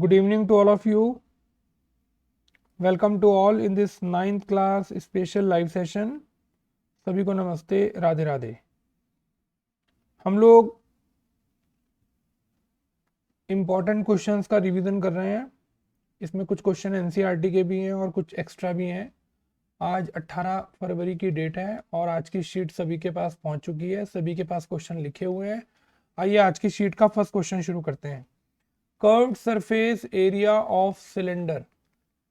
Good evening to all of you. Welcome to all in this 9th class special live session. सभी को नमस्ते, राधे राधे। हम लोग important questions का रिवीजन कर रहे हैं। इसमें कुछ क्वेश्चन एनसीईआरटी के भी हैं और कुछ एक्स्ट्रा भी हैं। आज 18 फरवरी की डेट है और आज की शीट सभी के पास पहुंच चुकी है। सभी के पास क्वेश्चन लिखे हुए हैं। आइए आज की शीट का फर्स्ट क्वेश्चन शुरू करते हैं। Curved surface area of cylinder.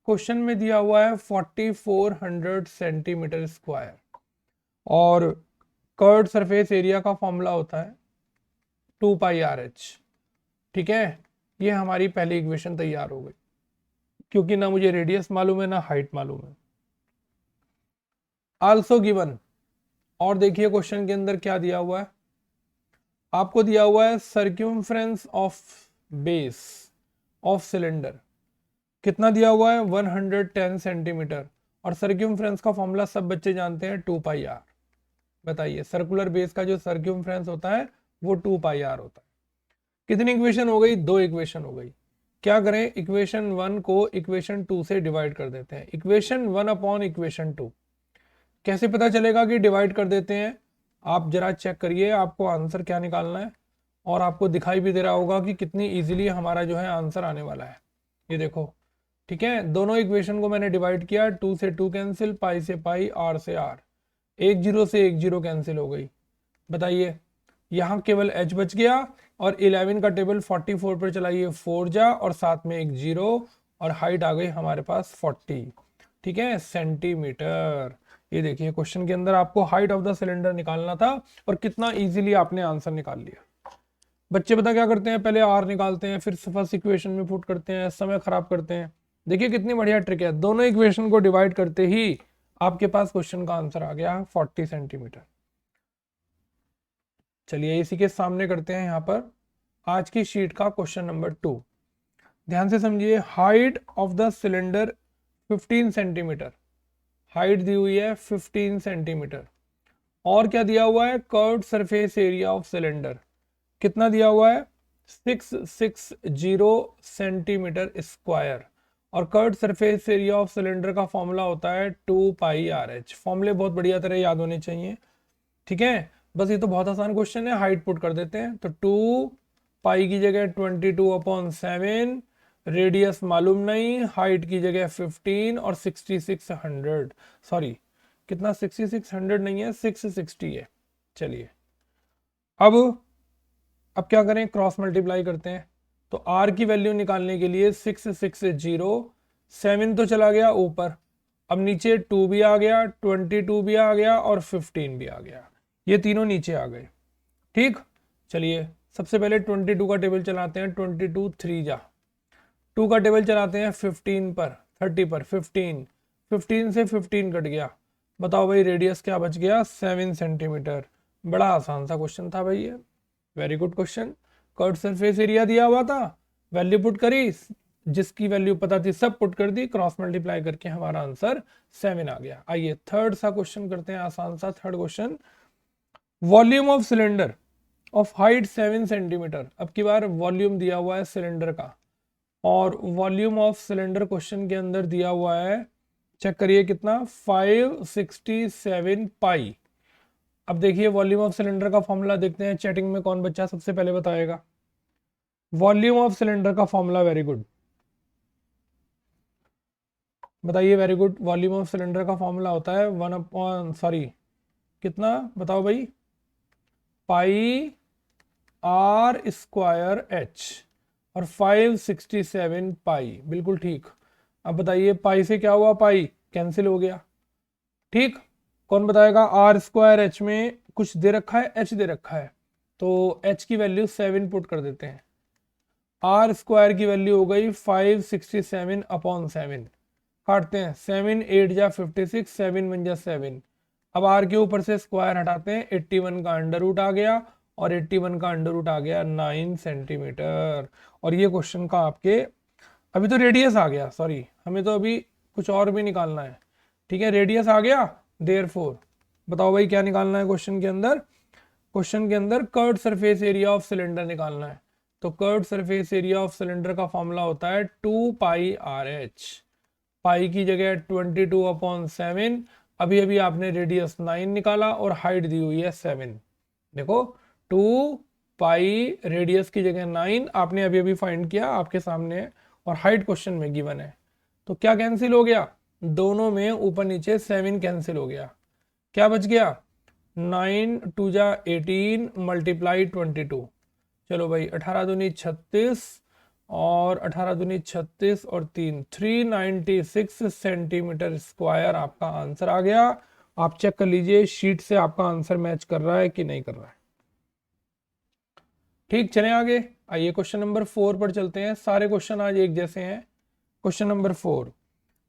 Question में दिया हुआ है 4400 सेंटीमीटर स्क्वायर और कर्व्ड सरफेस एरिया का फॉर्मूला होता है 2 पाई आर एच। ठीक है, ये हमारी पहली इक्वेशन तैयार हो गई क्योंकि ना मुझे रेडियस मालूम है ना हाइट मालूम है। आल्सो गिवन, और देखिए क्वेश्चन के अंदर क्या दिया हुआ है। आपको दिया हुआ है सर्क्यूमफ्रेंस ऑफ बेस ऑफ सिलेंडर। कितना दिया हुआ है 110 सेंटीमीटर और सर्क्यूमफ्रेंस का फॉर्मूला सब बच्चे जानते हैं 2 पाई आर। बताइए सर्कुलर बेस का जो सर्क्यूमफ्रेंस होता है वो 2 पाई आर होता है। कितनी इक्वेशन हो गई? 2 इक्वेशन हो गई। क्या करें, इक्वेशन 1 को इक्वेशन 2 से डिवाइड कर देते हैं। इक्वेशन 1 अपॉन इक्वेशन 2 कैसे पता चलेगा कि डिवाइड कर देते हैं? आप जरा चेक करिए आपको आंसर क्या निकालना है और आपको दिखाई भी दे रहा होगा कि कितनी इजीली हमारा जो है आंसर आने वाला है। ये देखो, ठीक है, दोनों इक्वेशन को मैंने डिवाइड किया। 2 से 2 कैंसिल, पाई से पाई, आर से आर, 1 0 से 1 0 कैंसिल हो गई। बताइए यहाँ केवल h बच गया और 11 का टेबल 44 पर चलाइए 4 जा और साथ में एक 0 और हाइट आ गई हमारे पास 40। ठीक है, सेंटीमीटर। ये देखिए क्वेश्चन के अंदर आपको हाइट ऑफ द सिलेंडर निकालना था और कितना इजीली आपने आंसर निकाल लिया। बच्चे पता क्या करते हैं, पहले आर निकालते हैं फिर फर्स्ट इक्वेशन में पुट करते हैं, समय खराब करते हैं। देखिए कितनी बढ़िया ट्रिक है, दोनों इक्वेशन को डिवाइड करते ही आपके पास क्वेश्चन का आंसर आ गया 40 सेंटीमीटर। चलिए इसी के सामने करते हैं यहाँ पर आज की शीट का क्वेश्चन नंबर 2। ध्यान से समझिए, height of the cylinder 15 centimetre. Height दी हुई है 15 सेंटीमीटर और क्या दिया हुआ है, curved surface area of cylinder कितना दिया हुआ है 660 सेंटीमीटर स्क्वायर और curved surface area of cylinder का फॉर्मूला होता है 2 पाई आर एच। फॉर्मूले बहुत बढ़िया तरह याद होने चाहिए। ठीक है, बस ये तो बहुत आसान क्वेश्चन है, हाइट पुट कर देते हैं। तो 2 पाई की जगह 22/7, रेडियस मालूम नहीं, हाइट की जगह 15 और 6600, सॉरी कितना 6600 नहीं है 660 है। चलिए अब क्या करें, क्रॉस मल्टीप्लाई करते हैं। तो r की वैल्यू निकालने के लिए 660, 7 तो चला गया ऊपर, अब नीचे 2 भी आ गया, 22 भी आ गया और 15 भी आ गया, ये तीनों नीचे आ गए। ठीक, चलिए सबसे पहले 22 का टेबल चलाते हैं। 22 3 जा, 2 का टेबल चलाते हैं 15 पर, 30 पर 15, 15 से 15 कट गया। बताओ भाई रेडियस क्या बच गया 7 सेंटीमीटर। बड़ा आसान सा क्वेश्चन था भाई ये, very good question. Curved surface area दिया हुआ था, वैल्यू पुट करी, जिसकी वैल्यू पता थी सब पुट कर दी, क्रॉस मल्टीप्लाई करके हमारा आंसर 7 आ गया। आइए थर्ड सा क्वेश्चन करते हैं, आसान सा third question. Volume of cylinder of height 7 centimetre. अब की बार वॉल्यूम दिया हुआ है सिलेंडर का और वॉल्यूम ऑफ सिलेंडर क्वेश्चन के अंदर दिया हुआ है, चेक करिए कितना 567 पाई। अब देखिए वॉल्यूम ऑफ सिलेंडर का फॉर्मूला देखते हैं, चैटिंग में कौन बच्चा सबसे पहले बताएगा वॉल्यूम ऑफ सिलेंडर का फॉर्मूला। वेरी गुड, बताइए very good. Volume of cylinder का फॉर्मूला होता है 1 अपॉन, सॉरी कितना बताओ भाई, पाई आर स्क्वायर एच और 567 पाई, बिल्कुल ठीक। अब बताइए पाई से क्या हुआ, पाई कैंसिल हो गया। ठीक, कौन बताएगा, आर स्क्वायर एच में कुछ दे रखा है, एच दे रखा है, तो एच की वैल्यू 7 पुट कर देते हैं। आर स्क्वायर की वैल्यू हो गई 567/7, काटते हैं 7 8 जा 56, 7 1 जा 7। अब आर के ऊपर से स्क्वायर हटाते हैं, 81 का अंडर रूट आ गया और 81 का अंडर रूट आ गया 9 सेंटीमीटर। और ये क्वेश्चन का आपके अभी तो रेडियस आ गया, सॉरी हमें तो अभी कुछ और भी निकालना है। ठीक है, रेडियस आ गया, देयरफॉर बताओ भाई क्या निकालना है क्वेश्चन के अंदर। क्वेश्चन के अंदर curved surface area of cylinder निकालना है। तो curved surface area of cylinder का फॉर्मूला होता है 2πRH। पाई की जगह 22/7। अभी अभी आपने रेडियस 9 निकाला और हाइट दी हुई है 7। देखो 2π रेडियस की जगह 9 आपने अभी अभी फाइंड किया, आपके सामने है, और हाइट क्वेश्चन में गिवन है। तो क्या कैंसिल हो गया, दोनों में ऊपर नीचे 7 कैंसिल हो गया, क्या बच गया 9 2 जा 18 मल्टीप्लाई 22। चलो भाई 18 दूनी 36 और 18 दूनी 36 और 3 396 सेंटीमीटर स्क्वायर आपका आंसर आ गया। आप चेक कर लीजिए शीट से आपका आंसर मैच कर रहा है कि नहीं कर रहा है। ठीक, चलें आगे। आइए क्वेश्चन नंबर 4 पर चलते हैं। सारे क्वेश्चन आज एक जैसे हैं। Question number 4,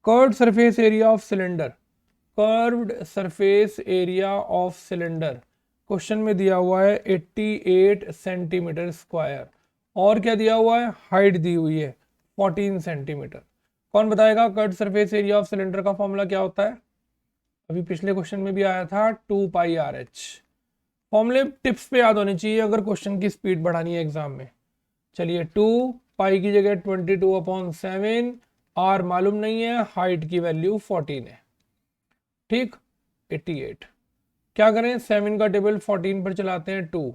curved surface area of cylinder. Curved surface area of cylinder question में दिया हुआ है 88 सेंटीमीटर स्क्वायर, और क्या दिया हुआ है, हाइट दी हुई है 14 सेंटीमीटर। कौन बताएगा curved surface area of cylinder का फॉर्मूला क्या होता है? अभी पिछले क्वेश्चन में भी आया था 2πRH। फॉर्मूले टिप्स पे याद होनी चाहिए अगर क्वेश्चन की स्पीड बढ़ानी है एग्जाम में। चलिए 2π की जगह 22/7, आर मालूम नहीं है, हाइट की वैल्यू 14 है, ठीक 88। क्या करें, 7 का टेबल 14 पर चलाते हैं 2।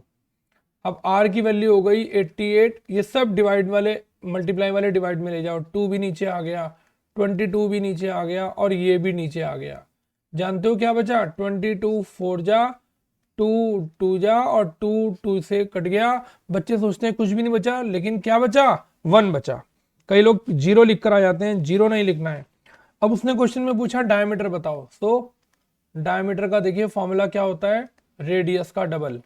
अब r की वैल्यू हो गई 88, ये सब डिवाइड वाले मल्टीप्लाई वाले डिवाइड में ले जाओ, 2 भी नीचे आ गया, 22 भी नीचे आ गया और ये भी नीचे आ गया। जानते हो क्या बचा, 22 4 जा 2 2 जा और 2 2 से कट गया। बच्चे सोचते हैं कुछ भी नहीं बचा, लेकिन क्या बचा, 1 बचा। कई लोग 0 लिख कर आ जाते हैं, 0 नहीं लिखना है। अब उसने क्वेश्चन में पूछा डायमीटर बताओ, तो डायमीटर का देखिए फॉर्मूला क्या होता है, रेडियस का डबल,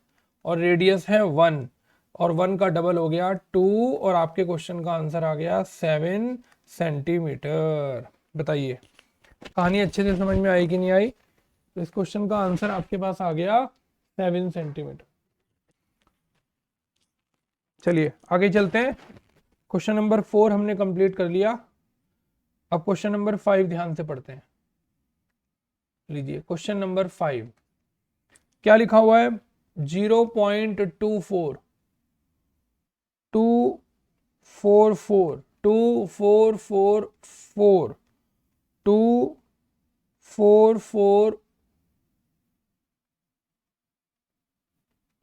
और रेडियस है 1 और 1 का डबल हो गया 2, और आपके क्वेश्चन का आंसर आ गया 7 सेंटीमीटर। बताइए कहानी अच्छे से समझ में आई कि नहीं आई? तो इस क्वेश्चन का आंसर आपके पास आ गया 7 सेंटीमीटर। चलिए आगे चलते हैं। क्वेश्चन नंबर 4 हमने कंप्लीट कर लिया। अब क्वेश्चन नंबर 5 ध्यान से पढ़ते हैं। लीजिए क्वेश्चन नंबर 5 क्या लिखा हुआ है, 0.24 244 2444 244,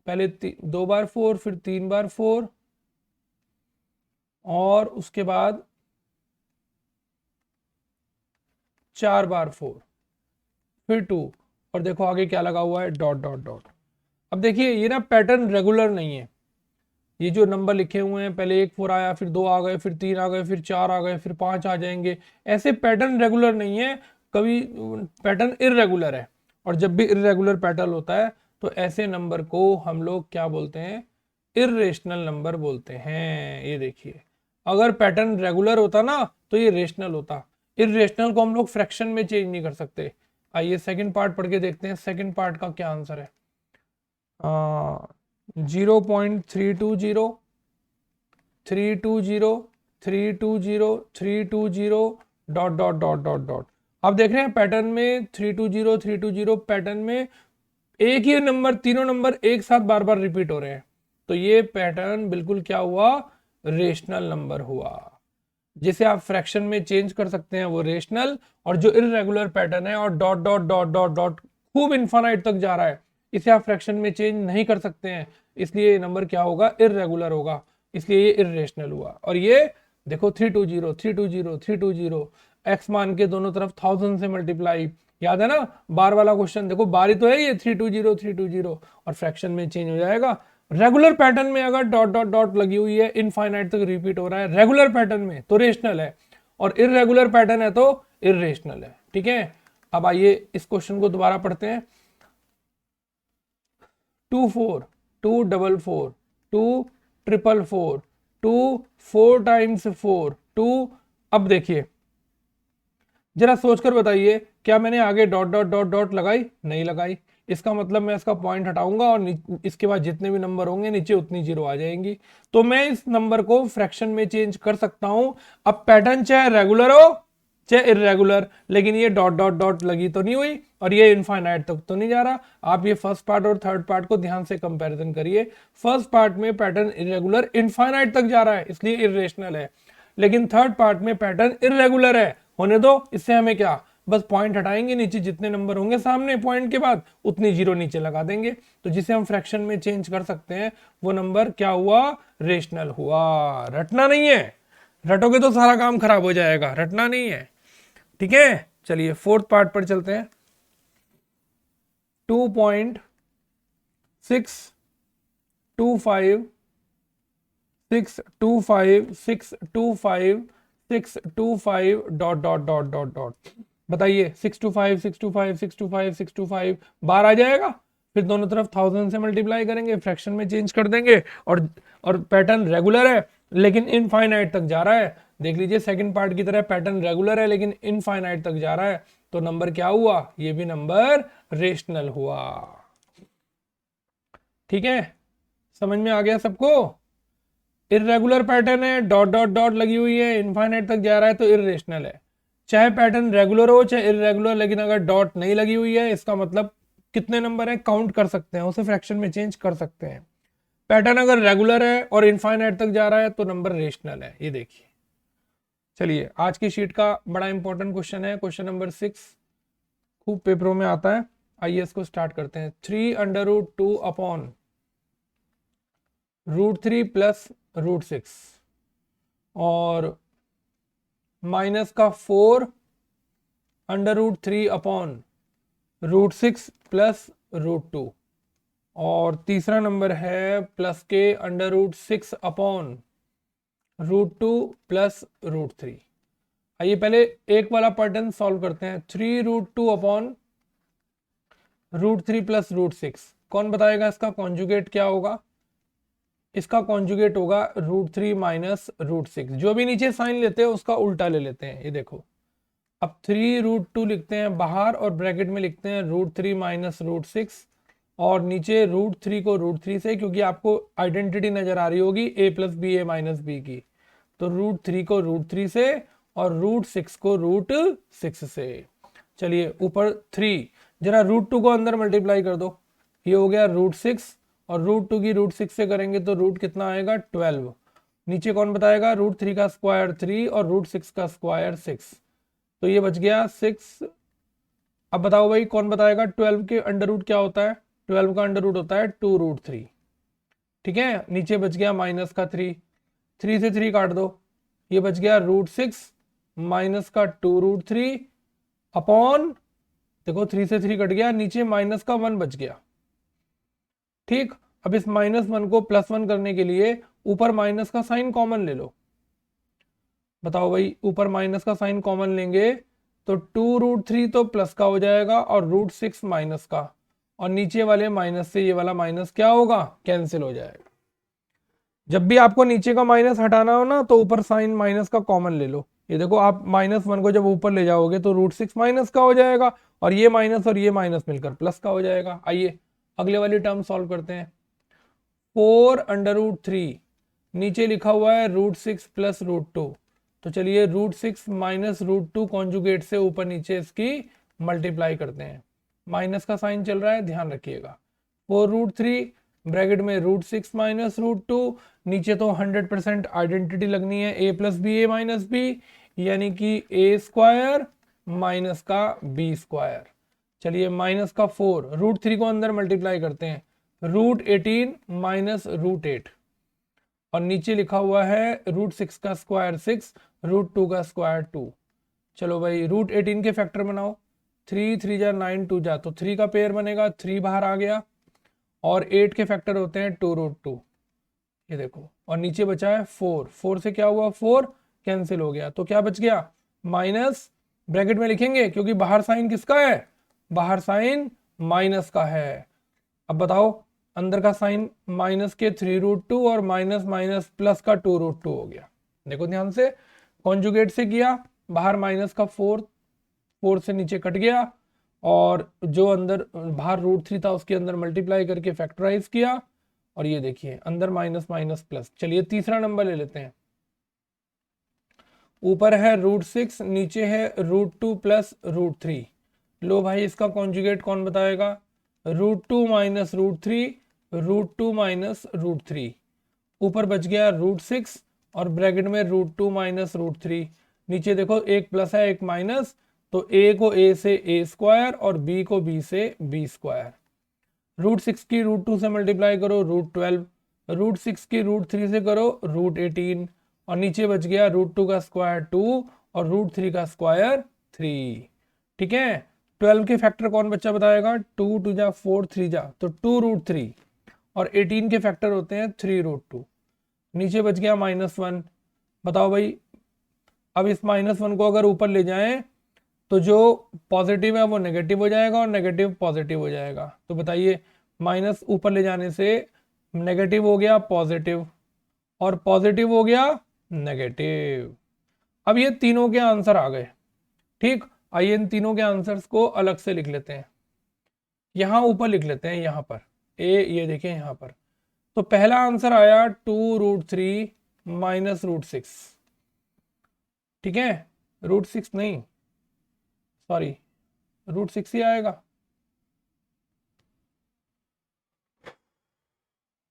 पहले 2 बार 4 फिर 3 बार 4 और उसके बाद 4 बार 4 फिर 2, और देखो आगे क्या लगा हुआ है, डॉट डॉट डॉट। अब देखिए ये ना पैटर्न रेगुलर नहीं है, ये जो नंबर लिखे हुए हैं पहले 1 4 आया, फिर 2 आ गए, फिर 3 आ गए, फिर 4 आ गए, फिर 5 आ जाएंगे, ऐसे पैटर्न रेगुलर नहीं है, कभी पैटर्न इर्रेगुलर है। और जब भी इर्रेगुलर पैटर्न होता है तो ऐसे नंबर को हम लोग क्या बोलते हैं, इर्रेशनल नंबर बोलते हैं। ये देखिए अगर पैटर्न रेगुलर होता ना तो ये रेशनल होता, इर्रेशनल को हम लोग फ्रैक्शन में चेंज नहीं कर सकते। आइए सेकंड पार्ट पढ़ के देखते हैं, सेकंड पार्ट का क्या आंसर है। 0.320 320 320 320 dot dot dot dot dot. आप देख रहे हैं पैटर्न में 320 320 पैटर्न में एक ही नंबर, तीनों नंबर एक साथ बार बार रिपीट हो रहे हैं, तो ये पैटर्न बिल्कुल क्या हुआ, रेशनल नंबर हुआ। जिसे आप फ्रैक्शन में चेंज कर सकते हैं वो रेशनल, और जो इर्रेगुलर पैटर्न है और dot dot dot dot dot खूब इनफाइनाइट तक जा रहा है, इसे आप फ्रैक्शन में चेंज नहीं कर सकते हैं, इसलिए ये नंबर क्या होगा, इर्रेगुलर होगा, इसलिए ये इर्रेशनल हुआ। और ये देखो 320 320 320 एक्स मान के दोनों तरफ 1000 से मल्टीप्लाई, याद है ना बार वाला क्वेश्चन, देखो बार ही तो है ये 320 320, और फ्रैक्शन में चेंज हो जाएगा। रेगुलर पैटर्न में अगर डॉट डॉट डॉट लगी हुई है, इनफाइनाइट तक रिपीट हो रहा है रेगुलर पैटर्न में, तो रेशनल है, और इर्रेगुलर पैटर्न है तो इर्रेशनल है। ठीक है, अब आइए इस क्वेश्चन को दोबारा पढ़ते हैं। 24 244 244 2 4 टाइम्स 4 2। अब देखिए जरा सोचकर बताइए, क्या मैंने आगे डॉट डॉट डॉट डॉट लगाई, नहीं लगाई, इसका मतलब मैं इसका पॉइंट हटाऊंगा और इसके बाद जितने भी नंबर होंगे नीचे उतनी जीरो आ जाएंगी, तो मैं इस नंबर को फ्रैक्शन में चेंज कर सकता हूं। अब पैटर्न चाहे रेगुलर हो चाहे इरेगुलर, लेकिन ये डॉट डॉट डॉट लगी तो नहीं हुई और ये इनफाइनाइट तक तो नहीं जा रहा। आप ये फर्स्ट पार्ट और थर्ड पार्ट को ध्यान से कंपैरिजन करिए। फर्स्ट पार्ट में पैटर्न इरेगुलर इनफाइनाइट तक जा रहा है इसलिए इरेशनल है, लेकिन थर्ड पार्ट में पैटर्न इरेगुलर है, होने दो, इससे हमें क्या, बस पॉइंट हटाएंगे, नीचे जितने नंबर होंगे सामने पॉइंट के बाद उतनी जीरो नीचे लगा देंगे, तो जिसे हम फ्रैक्शन में चेंज कर सकते हैं वो नंबर क्या हुआ, रेशनल हुआ। रटना नहीं है, रटोगे तो सारा काम खराब हो जाएगा, रटना नहीं है, ठीक है। चलिए फोर्थ पार्ट पर चलते हैं। 2.625 625 dot dot dot dot dot, बताइए 625 625 625 625 बार आ जाएगा, फिर दोनों तरफ 1000 से मल्टीप्लाई करेंगे, फ्रैक्शन में चेंज कर देंगे, और पैटर्न रेगुलर है लेकिन इनफाइनाइट तक जा रहा है। देख लीजिए सेकंड पार्ट की तरह पैटर्न रेगुलर है लेकिन इनफाइनाइट तक जा रहा है, तो नंबर क्या हुआ, ये भी नंबर रेशनल हुआ। ठीक है, समझ में आ गया सबको। इरेगुलर पैटर्न है, डॉट डॉट डॉट लगी हुई है, इनफाइनाइट तक जा रहा है तो इरेशनल है। चाहे पैटर्न रेगुलर हो चाहे इरेगुलर, लेकिन अगर डॉट नहीं लगी हुई है इसका मतलब कितने नंबर है काउंट कर सकते हैं, उसे फ्रैक्शन में चेंज कर सकते हैं। पैटर्न अगर रेगुलर है और इनफाइनाइट तक जा रहा है तो नंबर रेशनल है, ये देखिए। चलिए आज की शीट का बड़ा इंपॉर्टेंट क्वेश्चन है, क्वेश्चन नंबर 6, खूब पेपरों में आता है। आइए इसको स्टार्ट करते हैं। 3√2 अपॉन √3 प्लस √6 और माइनस का 4√3 अपॉन √6 प्लस √2 और तीसरा नंबर है प्लस के √6 अपॉन √2 प्लस √3। आइए पहले एक वाला पैटर्न सॉल्व करते हैं। 3√2 अपॉन √3 प्लस √6, कौन बताएगा इसका कॉन्जुगेट क्या होगा? इसका कॉन्जुगेट होगा √3 माइनस √6। जो भी नीचे साइन लेते हैं उसका उल्टा ले लेते हैं, ये देखो। अब 3√2 लिखते हैं बाहर और ब्रैकेट में लिखते हैं √3 माइनस √6 और नीचे √3 को √3 से, क्योंकि आपको आइडेंटिटी नजर आ रही होगी a plus B A minus B की, तो √3 को √3 से और √6 को √6 से। चलिए ऊपर 3, जरा √2 को अंदर मल्टीप्लाई कर दो, ये हो गया √6 और √2 की √6 से करेंगे तो रूट कितना आएगा 12। नीचे कौन बताएगा, √3 का स्क्वायर 3 और √6 का स्क्वायर 6, तो ये बच गया 6। अब बताओ भाई कौन बताएगा 12 के अंडर रूट क्या होता है? 12 का अंडर रूट होता है 2√3। ठीक है, नीचे बच गया माइनस का 3, 3 से 3 काट दो, ये बच गया √6 माइनस का 2√3 अपॉन, देखो 3 से 3 कट गया, नीचे माइनस का 1 बच गया। ठीक, अब इस -1 को +1 करने के लिए ऊपर माइनस का साइन कॉमन ले लो। बताओ भाई ऊपर माइनस का साइन कॉमन लेंगे तो 2√3 तो प्लस का हो जाएगा और √6 माइनस का, और नीचे वाले माइनस से ये वाला माइनस क्या होगा, कैंसिल हो जाएगा। जब भी आपको नीचे का माइनस हटाना हो ना तो ऊपर साइन माइनस का कॉमन ले लो। ये देखो आप -1 को जब ऊपर ले जाओगे तो √6 माइनस का हो जाएगा और ये माइनस मिलकर प्लस का हो जाएगा। आइए अगले वाली टर्म सॉल्व करते हैं। 4√3 नीचे लिखा हुआ है √6 प्लस √2, तो चलिए √6 माइनस √2 कॉन्जुगेट से ऊपर नीचे इसकी मल्टीप्लाई करते हैं। माइनस का साइन चल रहा है, ध्यान रखिएगा। 4√3 ब्रैकेट में √6 माइनस √2, नीचे तो 100% आइडेंटिटी लगनी है, a plus B A minus B, यानी कि a स्क्वायर माइनस का b स्क्वायर। चलिए माइनस का 4, √3 को अंदर मल्टीप्लाई करते हैं, √18 माइनस √8 और नीचे लिखा हुआ है √6 का स्क्वायर 6, √2 का स्क्वायर 2। चलो भाई √18 के फैक्टर बनाओ, 3 3 जा 9 2 जा, तो 3 का पेयर बनेगा, 3 बाहर आ गया, और 8 के फैक्टर होते हैं 2√2, ये देखो, और नीचे बचा है 4, 4 से क्या हुआ, 4 कैंसिल हो गया, तो क्या बच गया, माइनस, ब्रैकेट में लिखेंगे क्योंकि बाहर साइन किसका है, बाहर साइन माइनस का है। अब बताओ अंदर का साइन माइनस के 3√2 और माइनस माइनस प्लस का 2√2 हो गया। देखो ध्यान से, कॉन्जुगेट से किया, बाहर माइनस का 4, 4 से नीचे कट गया, और जो अंदर बाहर √3 था उसके अंदर मल्टीप्लाई करके फैक्टराइज किया, और ये देखिए अंदर माइनस माइनस प्लस। चलिए तीसरा नंबर ले लेते हैं। ऊपर है √6, नीचे है √2 प्लस √3। लो भाई इसका कॉन्जुगेट कौन बताएगा? √2 माइनस √3, √2 माइनस √3, ऊपर बच गया √6 और ब्रैकेट में √2 माइनस √3। नीचे देखो एक प्लस है एक माइनस, तो a को a से a स्क्वायर और b को b से b स्क्वायर। √6 की √2 से मल्टीप्लाई करो √12, √6 की √3 से करो √18 और नीचे बच गया √2 का स्क्वायर 2 और √3 का स्क्वायर 3। ठीक है, 12 के फैक्टर कौन बच्चा बताएगा? 2 2 जा 4 3 जा तो 2√3 और 18 के फैक्टर होते हैं 3√2। नीचे बच गया -1। बताओ भाई, अब इस -1 को अगर ऊपर ले जाएं तो जो पॉजिटिव है वो नेगेटिव हो जाएगा और नेगेटिव पॉजिटिव हो जाएगा। तो बताइए, माइनस ऊपर ले जाने से नेगेटिव हो गया पॉजिटिव और पॉजिटिव हो गया नेगेटिव। अब ये तीनों के आंसर आ गए। ठीक, आइए इन तीनों के आंसर्स को अलग से लिख लेते हैं। यहां ऊपर लिख लेते हैं, यहां पर ये देखिए यहां पर। तो पहला आंसर आया 2√3 माइनस √6। ठीक है, √6 नहीं, सॉरी √6 ही आएगा।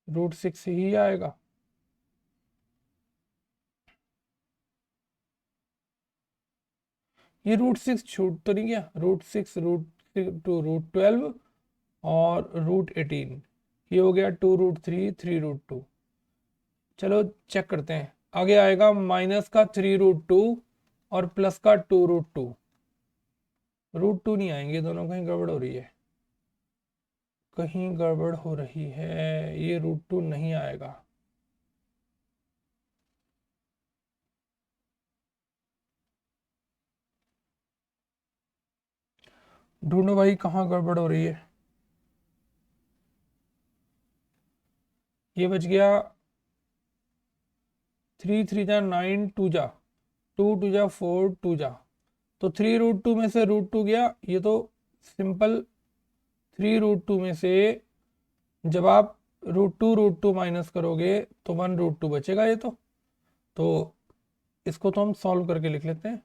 √6 ही आएगा। ये √6 छूट तो नहीं गया? √6 √12 और √18, ये हो गया 2√3 3√2। चलो चेक करते हैं, आगे आएगा माइनस का 3√2 और प्लस का 2√2। √2 नहीं आएंगे, दोनों कहीं गड़बड़ हो रही है, कहीं गड़बड़ हो रही है, ये √2 नहीं आएगा। ढूंढो भाई कहाँ गड़बड़ हो रही है। ये बच गया 3 3 जा 9 2 जा 2 2 जा 4 2 जा, तो 3√2 में से √2 गया। ये तो सिंपल 3√2 में से जब आप √2 माइनस करोगे तो 1√2 बचेगा। ये तो इसको तो हम सॉल्व करके लिख लेते हैं।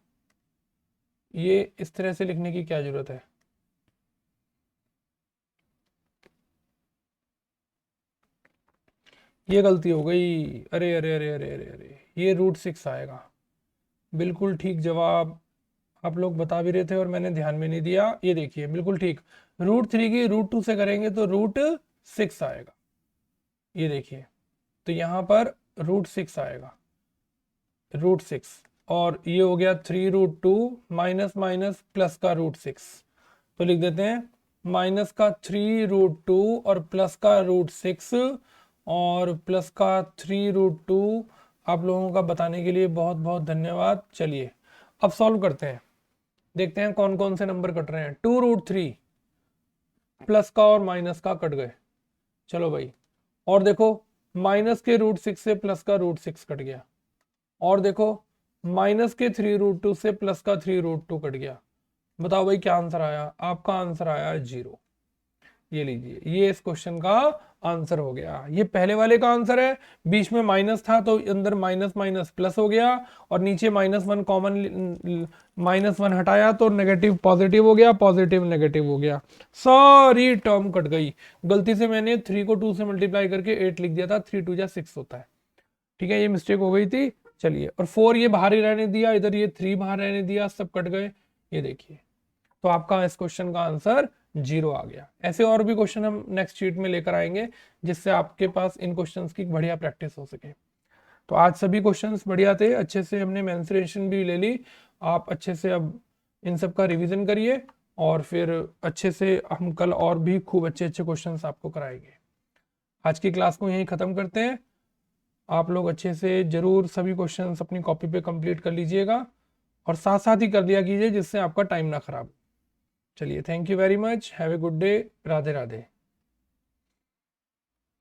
ये इस तरह से लिखने की क्या जरूरत है? ये गलती हो गई, अरे अरे अरे अरे अरे अरे, ये √6 आएगा। बिल्कुल ठीक जवाब आप लोग बता भी रहे थे और मैंने ध्यान में नहीं दिया। ये देखिए बिल्कुल ठीक, √3 की √2 से करेंगे तो √6 आएगा। ये देखिए, तो यहाँ पर √6 आएगा, √6, और ये हो गया 3√2 माइनस माइनस प्लस का √6। तो लिख देते हैं माइनस का 3√2 और प्लस का √6 और प्लस का 3√2। आप लोगों का बताने के लिए बहुत बहुत धन्यवाद। चलिए अब सॉल्व करते हैं, देखते हैं कौन कौन से नंबर कट रहे हैं। 2√3 प्लस का और माइनस का कट गए। चलो भाई, और देखो माइनस के √6 से प्लस का √6 कट गया, और देखो माइनस के 3√2 से प्लस का 3√2 कट गया। बताओ भाई क्या आंसर आया? आपका आंसर आया 0। ये लीजिए, ये इस क्वेश्चन का आंसर हो गया। ये पहले वाले का आंसर है, बीच में माइनस था तो अंदर माइनस माइनस प्लस हो गया और नीचे -1 कॉमन, -1 हटाया तो नेगेटिव पॉजिटिव हो गया, पॉजिटिव नेगेटिव हो गया, सारी टर्म कट गई। गलती से मैंने 3 को 2 से मल्टीप्लाई करके 8 लिख दिया था, 3 2 जा 6 होता है। ठीक है, ये मिस्टेक हो गई थी। चलिए, और 4 ये बाहर ही रहने दिया, इधर ये 3 बाहर रहने दिया, सब कट गए। ये देखिए, तो आपका इस क्वेश्चन का आंसर 0 आ गया। ऐसे और भी क्वेश्चन हम नेक्स्ट शीट में लेकर आएंगे जिससे आपके पास इन क्वेश्चंस की बढ़िया प्रैक्टिस हो सके। तो आज सभी क्वेश्चंस बढ़िया थे, अच्छे से हमने मेंसुरेशन भी ले ली। आप अच्छे से अब इन सब का रिवीजन करिए और फिर अच्छे से हम कल और भी खूब अच्छे अच्छे क्वेश्चंस आपको कराएंगे। आज की क्लास को यहीं ख़त्म करते हैं। आप लोग अच्छे से जरूर सभी क्वेश्चंस अपनी कॉपी पे कंप्लीट कर लीजिएगा और साथ साथ ही कर लिया कीजिए जिससे आपका टाइम ना खराब। चलिए, thank you very much, have a good day, Radhe Radhe.